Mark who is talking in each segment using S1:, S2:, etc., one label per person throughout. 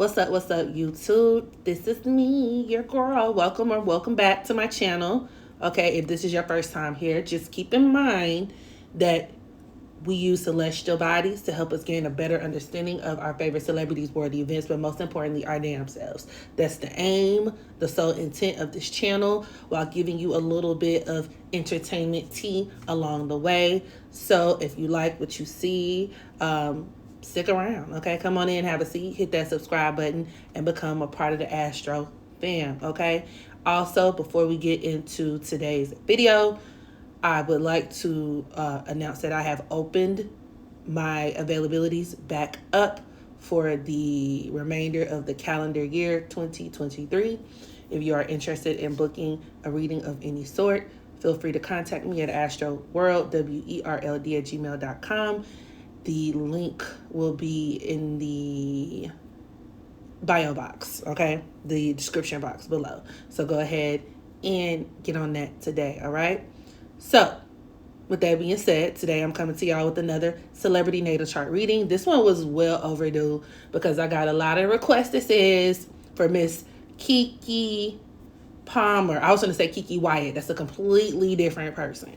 S1: What's up, YouTube? This is me, your girl. Welcome or welcome back to my channel. Okay, if this is your first time here, just keep in mind that we use celestial bodies to help us gain a better understanding of our favorite celebrities, worthy events, but most importantly, our damn selves. That's the aim, the sole intent of this channel, while giving you a little bit of entertainment tea along the way. So if you like what you see, stick around, okay? Come on in, have a seat, hit that subscribe button, and become a part of the Astro fam, okay? Also, before we get into today's video, I would like to announce that I have opened my availabilities back up for the remainder of the calendar year 2023. If you are interested in booking a reading of any sort, feel free to contact me at astrowerld, WERLD at gmail.com. The link will be in the bio box, okay? The description box below. So go ahead and get on that today, all right? So, with that being said, today I'm coming to y'all with another celebrity natal chart reading. This one was well overdue because I got a lot of requests that says for Miss Keke Palmer. I was going to say Keke Wyatt. That's a completely different person.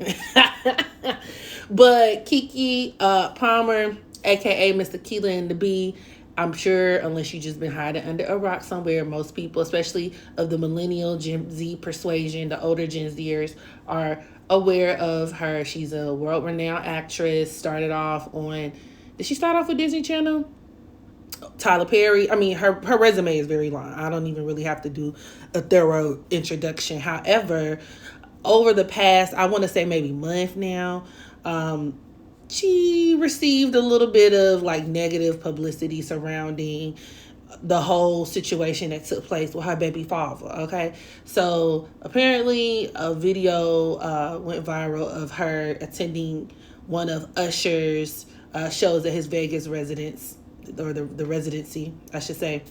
S1: But Keke Palmer, aka Mr. Keela and the Bee, I'm sure, unless you just been hiding under a rock somewhere, most people, especially of the millennial Gen Z persuasion, the older Gen Zers, are aware of her. She's a world-renowned actress. Started off on, did she start off with Disney Channel? Tyler Perry. I mean, her resume is very long. I don't even really have to do a thorough introduction. However, over the past, I want to say maybe month now, she received a little bit of like negative publicity surrounding the whole situation that took place with her baby father. Okay, so apparently a video went viral of her attending one of Usher's shows at his Vegas residence, or the residency, I should say.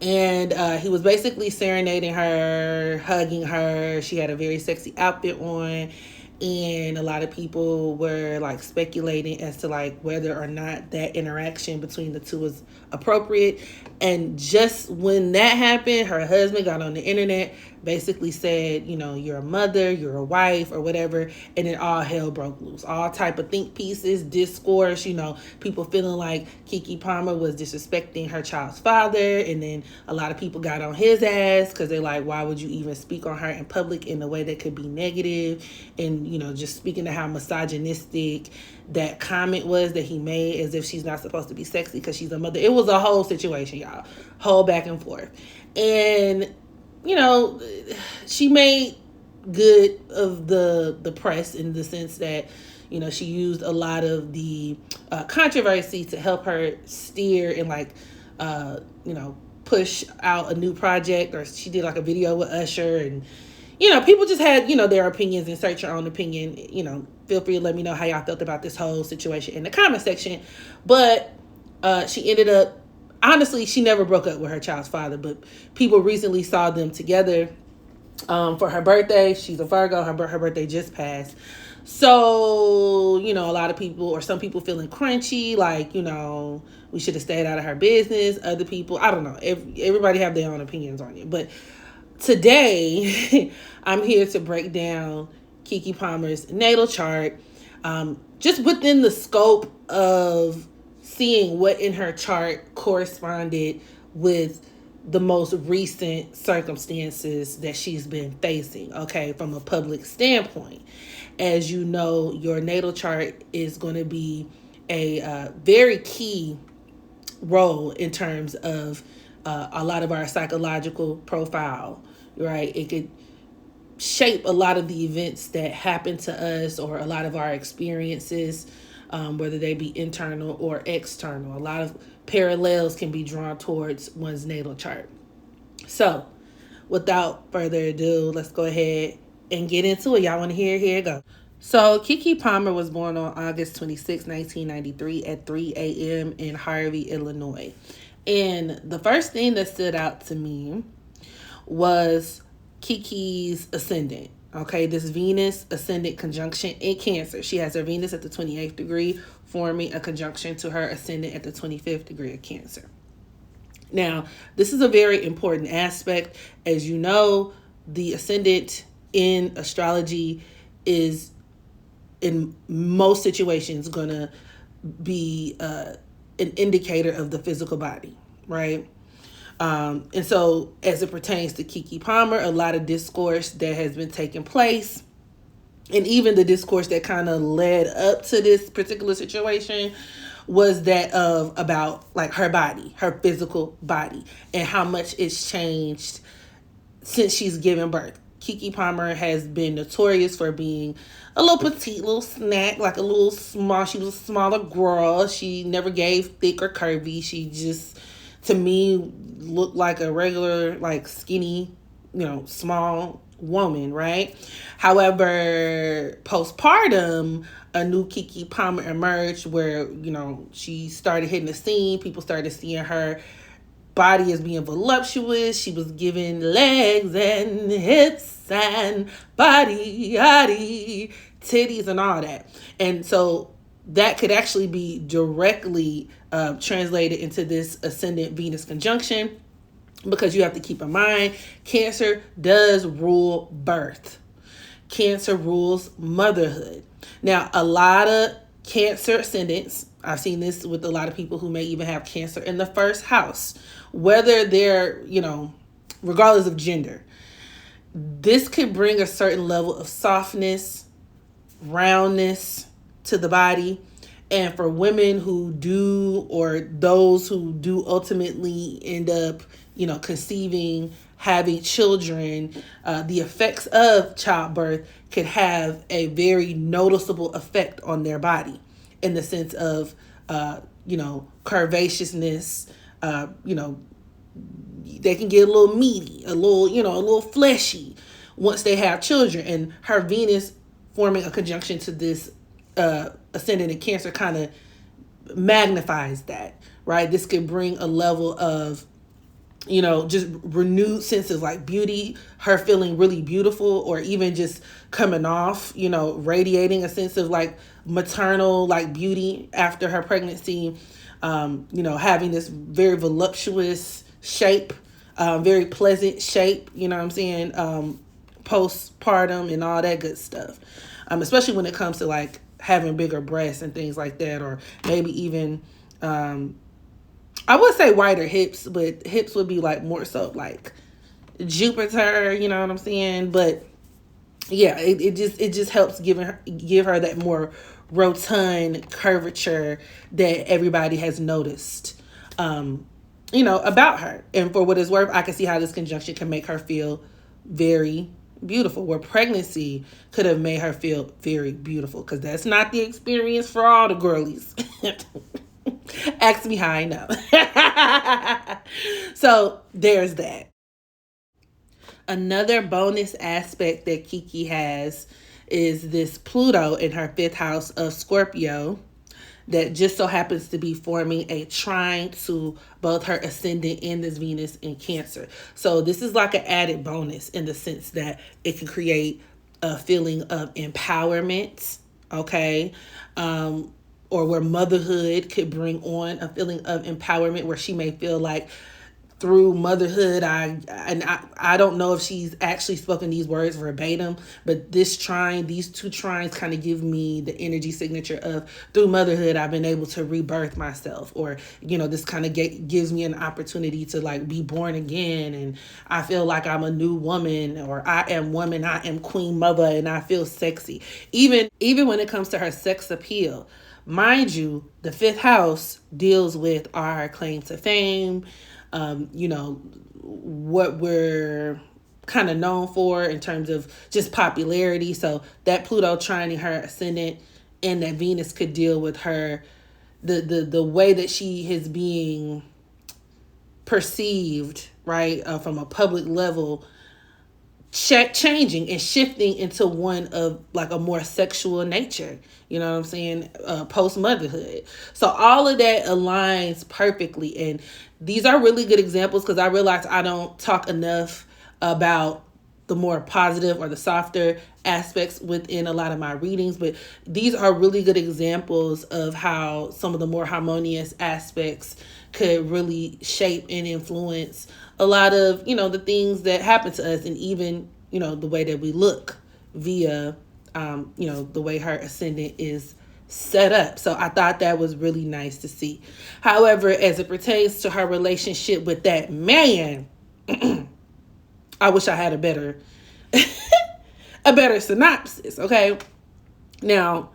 S1: And he was basically serenading her, hugging her. She had a very sexy outfit on. And a lot of people were like speculating as to like whether or not that interaction between the two was appropriate. And just when that happened, her husband got on the internet, basically said, you know, you're a mother, you're a wife, or whatever. And then all hell broke loose. All type of think pieces, discourse, you know, people feeling like Keke Palmer was disrespecting her child's father. And then a lot of people got on his ass because they're like, why would you even speak on her in public in a way that could be negative? And, you know, just speaking to how misogynistic that comment was that he made, as if she's not supposed to be sexy because she's a mother. It was a whole situation, y'all. Whole back and forth. And, you know, she made good of the press in the sense that, you know, she used a lot of the controversy to help her steer and like, you know, push out a new project. Or she did like a video with Usher, and, you know, people just had, you know, their opinions. Insert your own opinion. You know, feel free to let me know how y'all felt about this whole situation in the comment section. But she ended up, honestly, she never broke up with her child's father, but people recently saw them together for her birthday. She's a Virgo. Her birthday just passed. So, you know, a lot of people, or some people, feeling crunchy, like, you know, we should have stayed out of her business. Other people, I don't know. Everybody have their own opinions on it. But today, I'm here to break down Keke Palmer's natal chart, just within the scope of seeing what in her chart corresponded with the most recent circumstances that she's been facing, okay, from a public standpoint. As you know, your natal chart is going to be a very key role in terms of a lot of our psychological profile, right? It could shape a lot of the events that happen to us, or a lot of our experiences, whether they be internal or external. A lot of parallels can be drawn towards one's natal chart. So, without further ado, let's go ahead and get into it. Y'all want to hear? Here it go. So, Keke Palmer was born on August 26, 1993 at 3 a.m. in Harvey, Illinois. And the first thing that stood out to me was Keke's ascendant. Okay, this Venus ascendant conjunction in Cancer. She has her Venus at the 28th degree, forming a conjunction to her ascendant at the 25th degree of Cancer. Now, this is a very important aspect. As you know, the ascendant in astrology is, in most situations, going to be an indicator of the physical body, right? And so, as it pertains to Keke Palmer, a lot of discourse that has been taking place, and even the discourse that kind of led up to this particular situation, was that of about like her body, her physical body, and how much it's changed since she's given birth. Keke Palmer has been notorious for being a little petite, little snack, like a little small. She was a smaller girl. She never gave thick or curvy. She just, to me, looked like a regular, like skinny, small woman, right? However, postpartum, a new Keke Palmer emerged where, she started hitting the scene. People started seeing her body as being voluptuous. She was given legs and hips and body, titties and all that. And so that could actually be directly translated into this ascendant Venus conjunction, because you have to keep in mind, Cancer does rule birth. Cancer rules motherhood. Now, a lot of Cancer ascendants, I've seen this with a lot of people who may even have Cancer in the first house, whether they're, regardless of gender, this could bring a certain level of softness, roundness to the body. And for women who do, or those who do ultimately end up, conceiving, having children, the effects of childbirth could have a very noticeable effect on their body, in the sense of, curvaceousness. They can get a little meaty, a little fleshy once they have children. And her Venus forming a conjunction to this ascendant in Cancer kind of magnifies that, right? This could bring a level of, just renewed sense of like beauty, her feeling really beautiful, or even just coming off, radiating a sense of like maternal like beauty after her pregnancy, having this very voluptuous shape, very pleasant shape, postpartum and all that good stuff. Especially when it comes to like having bigger breasts and things like that, or maybe even, I would say wider hips, but hips would be like more so like Jupiter, you know what I'm saying? But yeah, it just helps give her that more rotund curvature that everybody has noticed, about her. And for what it's worth, I can see how this conjunction can make her feel very beautiful, where pregnancy could have made her feel very beautiful, because that's not the experience for all the girlies. Ask me how I know. So there's that. Another bonus aspect that Keke has is this Pluto in her 5th house of Scorpio, that just so happens to be forming a trine to both her ascendant and this Venus in Cancer. So this is like an added bonus, in the sense that it can create a feeling of empowerment, okay? Or where motherhood could bring on a feeling of empowerment, where she may feel like through motherhood, I don't know if she's actually spoken these words verbatim, but these two trines kind of give me the energy signature of, through motherhood, I've been able to rebirth myself, or, this kind of gives me an opportunity to like be born again. And I feel like I'm a new woman, or I am queen mother, and I feel sexy. Even when it comes to her sex appeal, mind you, the 5th house deals with our claim to fame, what we're kind of known for in terms of just popularity. So that Pluto trining her ascendant and that Venus could deal with her, the way that she is being perceived, right, from a public level, changing and shifting into one of like a more sexual nature, you know what I'm saying, post motherhood. So all of that aligns perfectly. And these are really good examples, because I realize I don't talk enough about the more positive or the softer aspects within a lot of my readings, but these are really good examples of how some of the more harmonious aspects could really shape and influence a lot of, the things that happen to us, and even, the way that we look via, the way her ascendant is set up. So I thought that was really nice to see. However, as it pertains to her relationship with that man, I wish I had a better synopsis. Okay. Now,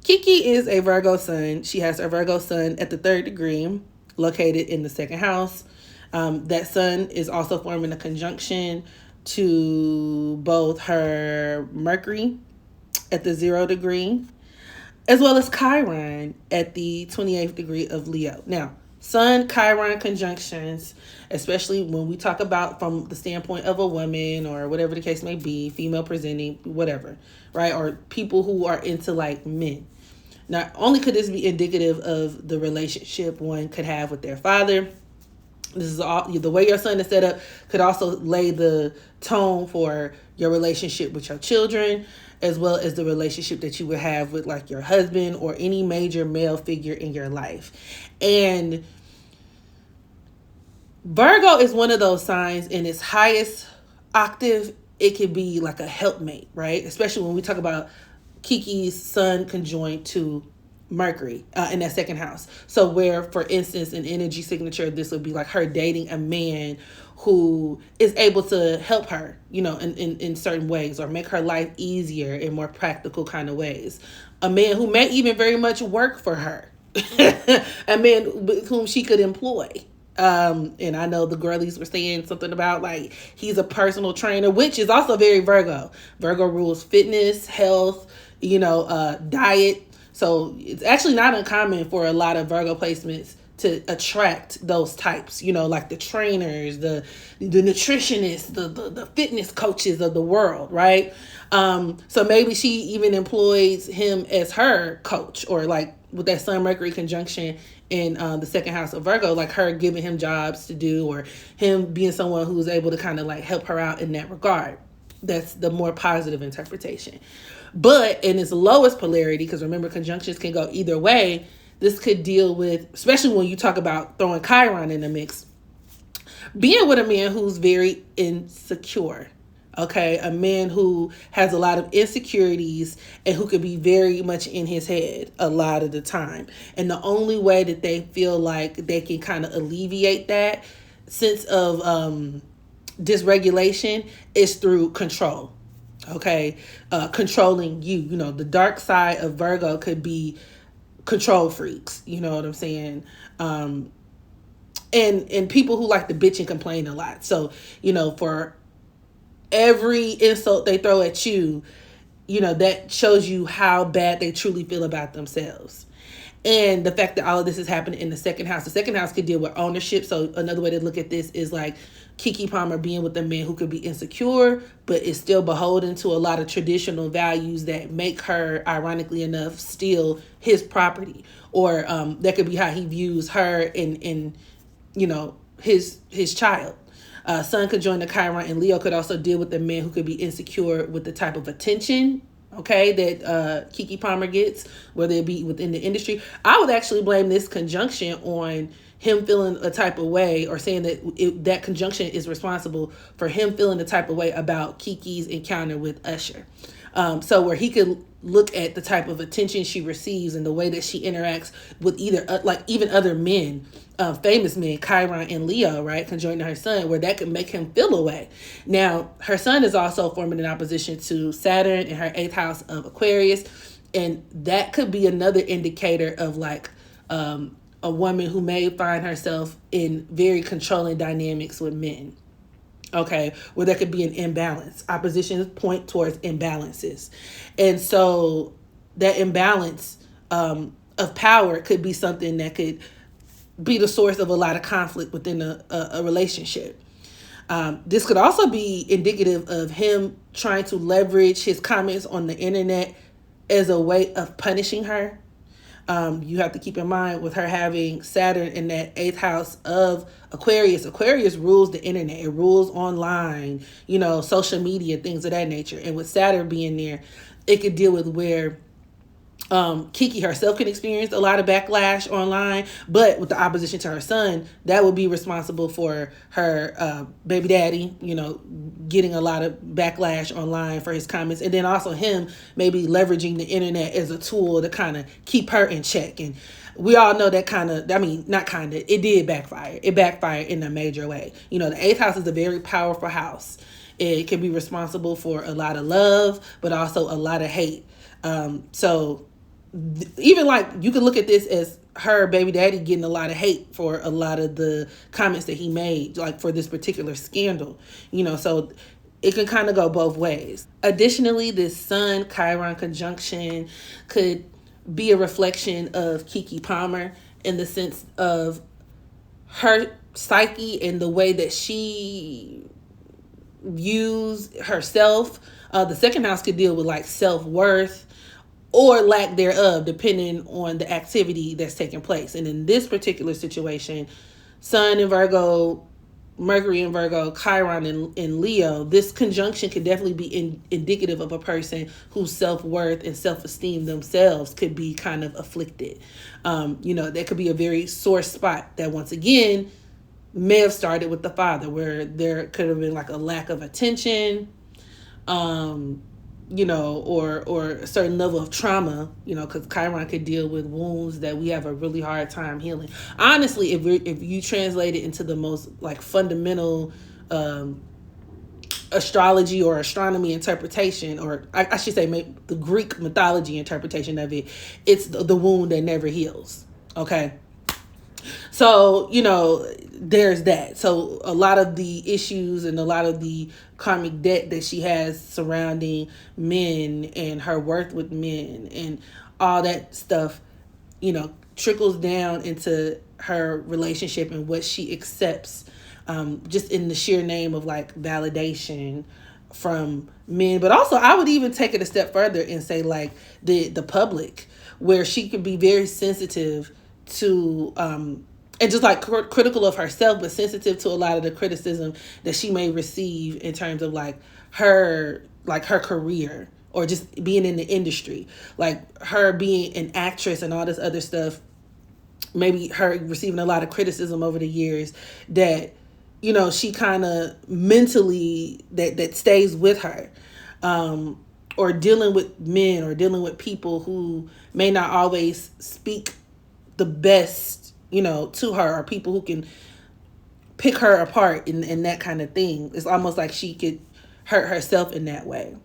S1: Keke is a Virgo sun. She has her Virgo sun at the 3rd degree, located in the 2nd house. That sun is also forming a conjunction to both her Mercury at the 0 degree, as well as Chiron at the 28th degree of Leo. Now, Sun Chiron conjunctions, especially when we talk about from the standpoint of a woman or whatever the case may be, female presenting, whatever, right? Or people who are into like men. Not only could this be indicative of the relationship one could have with their father, this is all the way your sun is set up could also lay the tone for your relationship with your children, as well as the relationship that you would have with like your husband or any major male figure in your life. And Virgo is one of those signs in its highest octave. It could be like a helpmate, right? Especially when we talk about Keke's sun conjoined to Mercury in that 2nd house. So where, for instance, an energy signature, this would be like her dating a man who is able to help her, in certain ways, or make her life easier in more practical kind of ways. A man who may even very much work for her. A man whom she could employ. And I know the girlies were saying something about like he's a personal trainer, which is also very Virgo. Virgo rules fitness, health, diet. So it's actually not uncommon for a lot of Virgo placements to attract those types, like the trainers, the nutritionists, the fitness coaches of the world, right? So maybe she even employs him as her coach, or like with that Sun Mercury conjunction in the 2nd house of Virgo, like her giving him jobs to do, or him being someone who's able to kind of like help her out in that regard. That's the more positive interpretation. But in its lowest polarity, because remember, conjunctions can go either way, this could deal with, especially when you talk about throwing Chiron in the mix, being with a man who's very insecure. Okay, a man who has a lot of insecurities and who could be very much in his head a lot of the time. And the only way that they feel like they can kind of alleviate that sense of dysregulation is through control. Okay, controlling you. The dark side of Virgo could be control freaks. You know what I'm saying? And people who like to bitch and complain a lot. So, for every insult they throw at you, that shows you how bad they truly feel about themselves. And the fact that all of this is happening in the 2nd house. The 2nd house could deal with ownership. So another way to look at this is like Keke Palmer being with a man who could be insecure, but is still beholden to a lot of traditional values that make her, ironically enough, still his property. Or that could be how he views her in his child. Sun could join the Chiron, and Leo could also deal with the man who could be insecure with the type of attention, okay, that Keke Palmer gets, whether it be within the industry. I would actually blame this conjunction on him feeling a type of way, or saying that that conjunction is responsible for him feeling the type of way about Keke's encounter with Usher. So where he could look at the type of attention she receives and the way that she interacts with either even other men, famous men, Chiron and Leo, right, conjoining her sun, where that could make him feel a way. Now, her sun is also forming an opposition to Saturn in her 8th house of Aquarius, and that could be another indicator of like a woman who may find herself in very controlling dynamics with men. Okay, where there could be an imbalance. Oppositions point towards imbalances. And so that imbalance of power could be something that could be the source of a lot of conflict within a relationship. This could also be indicative of him trying to leverage his comments on the internet as a way of punishing her. You have to keep in mind with her having Saturn in that 8th house of Aquarius. Aquarius rules the internet. It rules online, social media, things of that nature. And with Saturn being there, it could deal with where Keke herself can experience a lot of backlash online, but with the opposition to her son, that would be responsible for her baby daddy, getting a lot of backlash online for his comments. And then also him maybe leveraging the internet as a tool to kind of keep her in check. And we all know that it did backfire. It backfired in a major way. The 8th house is a very powerful house. It can be responsible for a lot of love, but also a lot of hate. So even like you could look at this as her baby daddy getting a lot of hate for a lot of the comments that he made, like for this particular scandal, so it can kind of go both ways. Additionally, this Sun Chiron conjunction could be a reflection of Keke Palmer in the sense of her psyche and the way that she views herself. The second house could deal with like self-worth or lack thereof, depending on the activity that's taking place. And in this particular situation, Sun in Virgo, Mercury in Virgo, Chiron in Leo, this conjunction could definitely be indicative of a person whose self-worth and self-esteem themselves could be kind of afflicted. That could be a very sore spot that, once again, may have started with the father, where there could have been like a lack of attention, or a certain level of trauma, because Chiron could deal with wounds that we have a really hard time healing. Honestly, if you translate it into the most like fundamental astrology or astronomy interpretation, or I should say the Greek mythology interpretation of it, it's the wound that never heals. Okay. So, there's that. So a lot of the issues and a lot of the karmic debt that she has surrounding men and her worth with men and all that stuff, trickles down into her relationship and what she accepts, just in the sheer name of like validation from men. But also I would even take it a step further and say like the public, where she could be very sensitive to and just like critical of herself, but sensitive to a lot of the criticism that she may receive in terms of like her career or just being in the industry, like her being an actress and all this other stuff. Maybe her receiving a lot of criticism over the years that, she kind of mentally that stays with her, or dealing with men or dealing with people who may not always speak the best, to her, or people who can pick her apart and that kind of thing. It's almost like she could hurt herself in that way.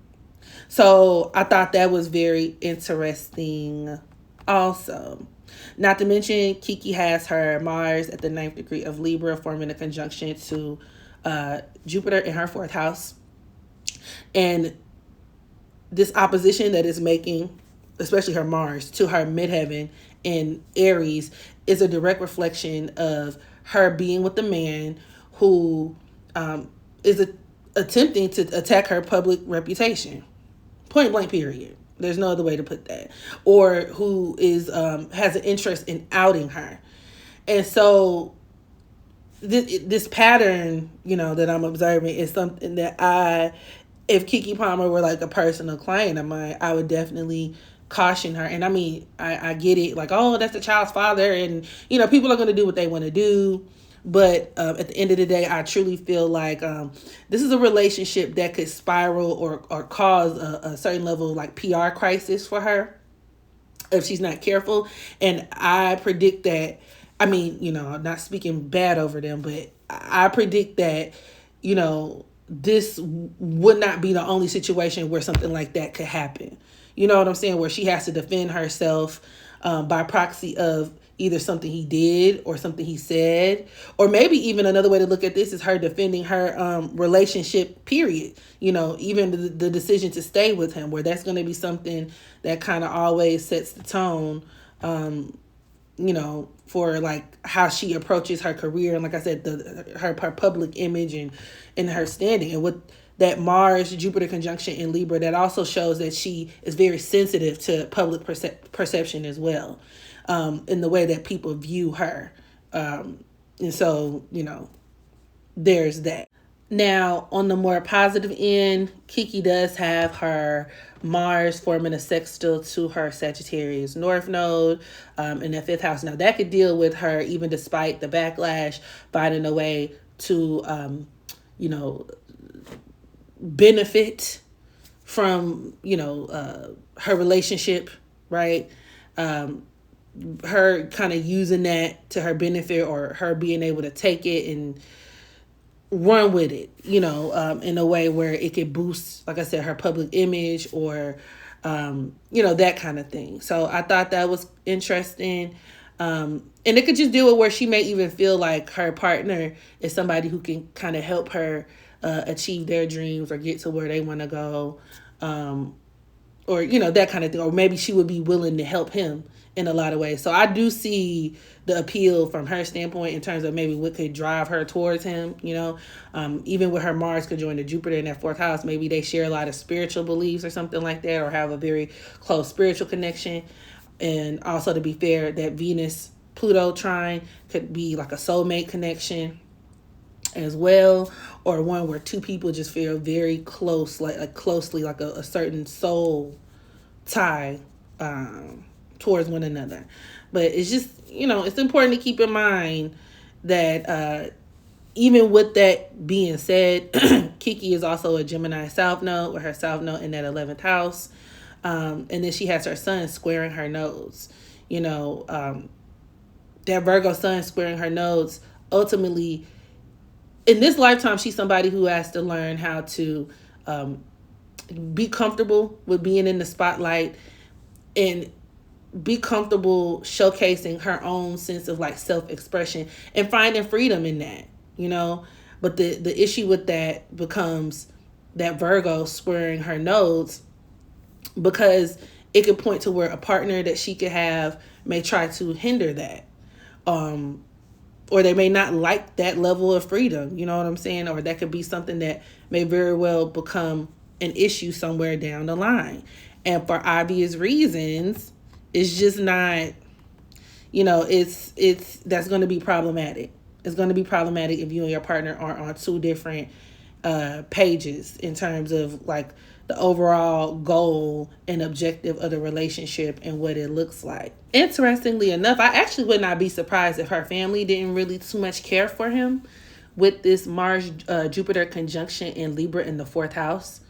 S1: So I thought that was very interesting also. Not to mention, Keke has her Mars at the 9th degree of Libra, forming a conjunction to Jupiter in her 4th house. And this opposition that is making, especially her Mars, to her midheaven in Aries, is a direct reflection of her being with the man who is attempting to attack her public reputation. Point blank, period. There's no other way to put that. Or who is has an interest in outing her. And so this pattern, that I'm observing is something that if Keke Palmer were like a personal client of mine, I would definitely caution her. And I mean, I get it, like, oh, that's the child's father, and people are going to do what they want to do. But at the end of the day, I truly feel like this is a relationship that could spiral or cause a certain level of like PR crisis for her if she's not careful. And I predict that, I'm not speaking bad over them, but I predict that, this would not be the only situation where something like that could happen. You know what I'm saying? Where she has to defend herself by proxy of either something he did or something he said. Or maybe even another way to look at this is her defending her relationship, period. Even the decision to stay with him, where that's going to be something that kind of always sets the tone, for like how she approaches her career. And like I said, her public image and her standing. And with that Mars Jupiter conjunction in Libra, that also shows that she is very sensitive to public perception as well. in the way that people view her. And so, there's that. Now, on the more positive end, Keke does have her Mars forming a sextile to her Sagittarius North Node in the fifth house. Now, that could deal with her, even despite the backlash, finding a way to, benefit from, her relationship, right? Her kind of using that to her benefit, or her being able to take it and run with it, in a way where it could boost, like I said, her public image, or, that kind of thing. So I thought that was interesting. And it could just deal with where she may even feel like her partner is somebody who can kind of help her achieve their dreams or get to where they want to go. Or, that kind of thing. Or maybe she would be willing to help him in a lot of ways. So I do see the appeal from her standpoint in terms of maybe what could drive her towards him, even with her Mars conjoined to Jupiter in that fourth house, maybe they share a lot of spiritual beliefs or something like that, or have a very close spiritual connection. And also, to be fair, that Venus Pluto trine could be like a soulmate connection as well, or one where two people just feel very close, like closely, like a certain soul tie towards one another. But it's just, it's important to keep in mind that even with that being said, Keke is also a Gemini South Node, with her South Node in that 11th house. And then she has her sun squaring her nodes. That Virgo sun squaring her nodes, ultimately, in this lifetime, she's somebody who has to learn how to be comfortable with being in the spotlight, and be comfortable showcasing her own sense of like self-expression and finding freedom in that, But the issue with that becomes that Virgo squaring her nodes, because it could point to where a partner that she could have may try to hinder that. Or they may not like that level of freedom, you know what I'm saying? Or that could be something that may very well become an issue somewhere down the line. And for obvious reasons, it's just not, it's that's going to be problematic. It's going to be problematic if you and your partner are on two different pages in terms of like the overall goal and objective of the relationship and what it looks like. Interestingly enough, I actually would not be surprised if her family didn't really too much care for him with this Mars Jupiter conjunction in Libra in the fourth house,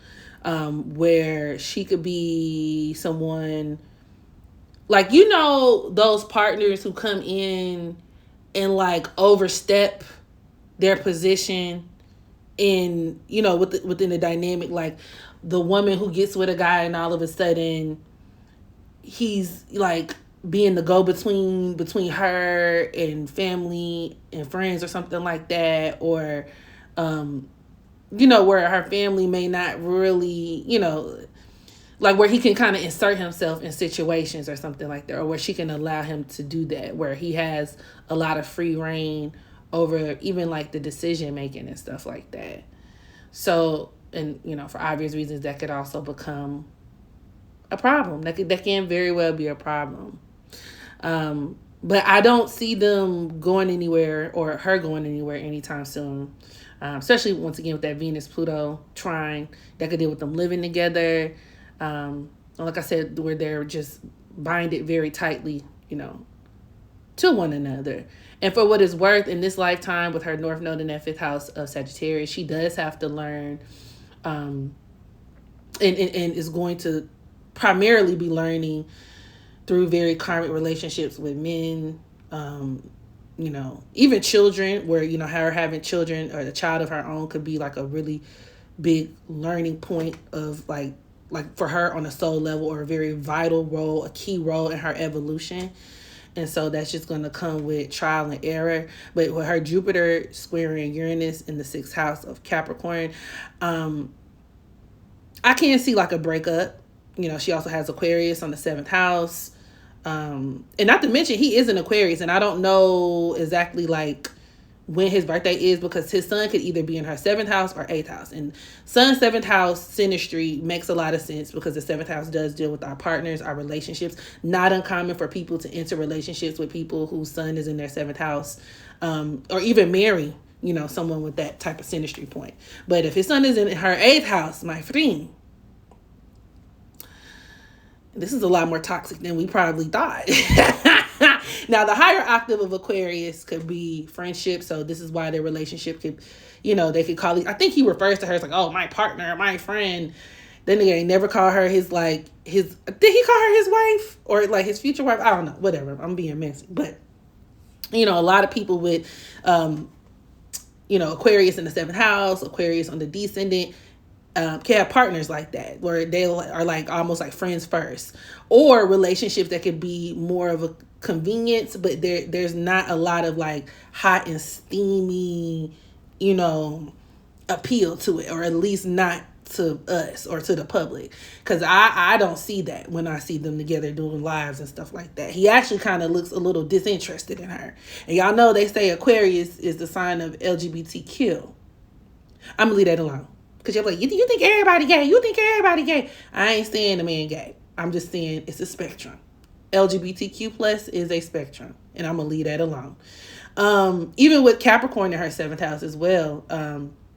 S1: where she could be someone like, those partners who come in and like overstep their position in, within the dynamic, like the woman who gets with a guy and all of a sudden he's like being the go-between between her and family and friends or something like that, or where her family may not really, like where he can kind of insert himself in situations or something like that, or where she can allow him to do that, where he has a lot of free reign over even like the decision making and stuff like that. So, and for obvious reasons, that could also become a problem. That can very well be a problem. But I don't see them going anywhere, or her going anywhere anytime soon. Especially once again with that Venus Pluto trine, that could deal with them living together. Like I said, where they're just binded very tightly, to one another. And for what it's worth, in this lifetime with her North Node in that fifth house of Sagittarius, she does have to learn, and is going to primarily be learning through very karmic relationships with men, even children, where, her having children or the child of her own could be like a really big learning point of like for her on a soul level, or a very vital role, a key role in her evolution. And so that's just going to come with trial and error. But with her Jupiter squaring Uranus in the sixth house of Capricorn, I can't see like a breakup. She also has Aquarius on the seventh house. And not to mention, he is an Aquarius. And I don't know exactly like when his birthday is, because his sun could either be in her 7th house or 8th house. And sun's 7th house synastry makes a lot of sense because the 7th house does deal with our partners, our relationships. Not uncommon for people to enter relationships with people whose sun is in their 7th house, or even marry, you know, someone with that type of synastry point. But if his sun is in her 8th house, my friend, this is a lot more toxic than we probably thought. Now, the higher octave of Aquarius could be friendship. So this is why their relationship could, you know, they could call it, I think he refers to her as like, oh, my partner, my friend. Then again, he never call her his, like, did he call her his wife or like his future wife? I don't know, whatever. I'm being messy. But, you know, a lot of people with, you know, Aquarius in the 7th house, Aquarius on the descendant, can have partners like that where they are like almost like friends first, or relationships that could be more of a convenience, but there's not a lot of like hot and steamy, you know, appeal to it, or at least not to us or to the public, because I don't see that when I see them together doing lives and stuff like that. He actually kind of looks a little disinterested in her. And y'all know they say Aquarius is the sign of LGBTQ. I'm gonna leave that alone. Because you're like, you think everybody gay? You think everybody gay? I ain't saying the man gay. I'm just saying it's a spectrum. LGBTQ plus is a spectrum. And I'm going to leave that alone. Even with Capricorn in her 7th house as well,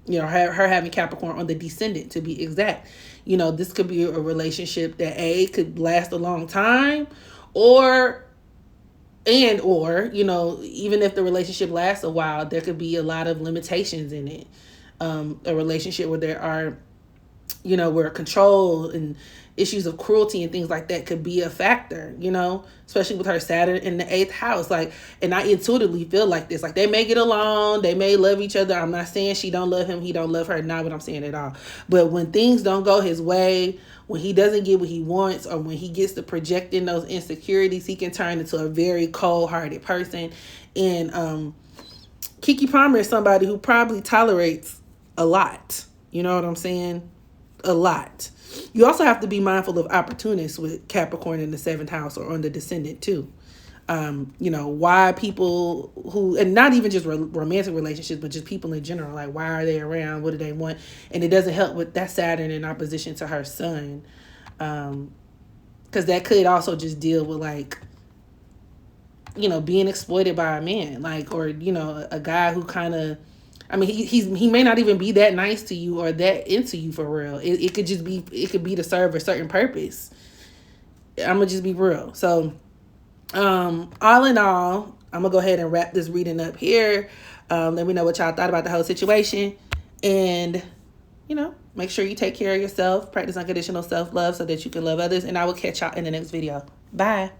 S1: you know, her having Capricorn on the descendant, to be exact. You know, this could be a relationship that could last a long time, or, you know, even if the relationship lasts a while, there could be a lot of limitations in it. A relationship where there are, you know, where control and issues of cruelty and things like that could be a factor, you know, especially with her Saturn in the 8th house. Like, and I intuitively feel like this, like they may get along, they may love each other. I'm not saying she don't love him, he don't love her, not what I'm saying at all. But when things don't go his way, when he doesn't get what he wants, or when he gets to projecting those insecurities, he can turn into a very cold-hearted person. And Keke Palmer is somebody who probably tolerates a lot. You know what I'm saying? A lot. You also have to be mindful of opportunists with Capricorn in the 7th house or on the descendant too. You know, why people who, and not even just romantic relationships, but just people in general, like why are they around? What do they want? And it doesn't help with that Saturn in opposition to her sun. Because that could also just deal with like, you know, being exploited by a man, like, or, you know, a guy who kind of, I mean, he may not even be that nice to you or that into you for real. It could just be, it could be to serve a certain purpose. I'm gonna just be real. So, all in all, I'm gonna go ahead and wrap this reading up here. Let me know what y'all thought about the whole situation, and you know, make sure you take care of yourself, practice unconditional self-love so that you can love others. And I will catch y'all in the next video. Bye.